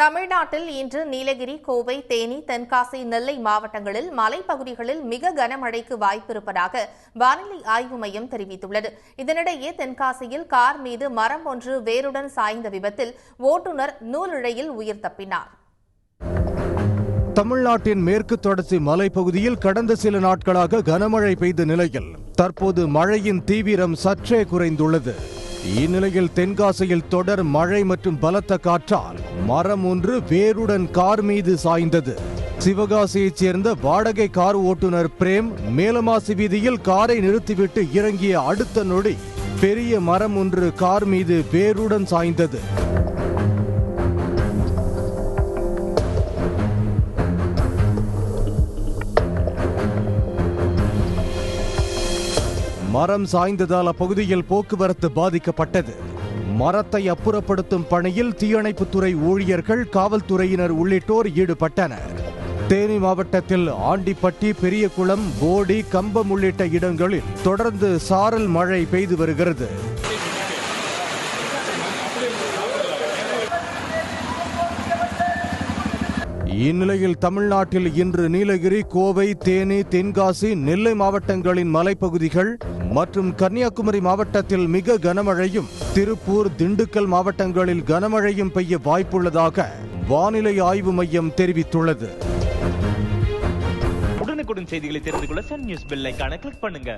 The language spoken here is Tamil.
தமிழ்நாட்டில் இன்று நீலகிரி, கோவை, தேனி, தென்காசி, நெல்லை மாவட்டங்களில் மலைப்பகுதிகளில் மிக கனமழைக்கு வாய்ப்பிருப்பதாக வானிலை ஆய்வு மையம் தெரிவித்துள்ளது. இதனிடையே தென்காசியில் கார் மீது மரம் ஒன்று வேருடன் சாய்ந்த விபத்தில் ஓட்டுநர் நூலிழையில் உயிர் தப்பினார். தமிழ்நாட்டின் மேற்கு தொடர்ச்சி மலைப்பகுதியில் கடந்த சில நாட்களாக கனமழை பெய்த நிலையில் தற்போது மழையின் தீவிரம் சற்றே குறைந்துள்ளது. இந்நிலையில் தென்காசியில் தொடர் மழை மற்றும் பலத்த காற்றால் மரம் ஒன்று வேருடன் கார் மீது சாய்ந்தது. சிவகாசியைச் சேர்ந்த வாடகை கார் ஓட்டுநர் பிரேம் மேலமாசி வீதியில் காரை நிறுத்திவிட்டு இறங்கிய அடுத்த நொடி பெரிய மரம் ஒன்று கார் மீது வேருடன் சாய்ந்தது. மரம் சாய்ந்ததால் அப்பகுதியில் போக்குவரத்து பாதிக்கப்பட்டது. மரத்தை அப்புறப்படுத்தும் பணியில் தீயணைப்புத்துறை ஊழியர்கள், காவல்துறையினர் உள்ளிட்டோர் ஈடுபட்டனர். தேனி மாவட்டத்தில் ஆண்டிப்பட்டி, பெரியகுளம், போடி, கம்பம் உள்ளிட்ட இடங்களில் தொடர்ந்து சாரல் மழை பெய்து வருகிறது. இந்நிலையில் தமிழ்நாட்டில் இன்று நீலகிரி, கோவை, தேனி, தென்காசி, நெல்லை மாவட்டங்களின் மலைப்பகுதிகள் மற்றும் கன்னியாகுமரி மாவட்டத்தில் மிக கனமழையும், திருப்பூர், திண்டுக்கல் மாவட்டங்களில் கனமழையும் பெய்ய வாய்ப்புள்ளதாக வானிலை ஆய்வு மையம் தெரிவித்துள்ளது. உடனுக்குடன் செய்திகளை தெரிந்து கொள்ள சன் நியூஸ் பெல் ஐகானை கிளிக் பண்ணுங்க.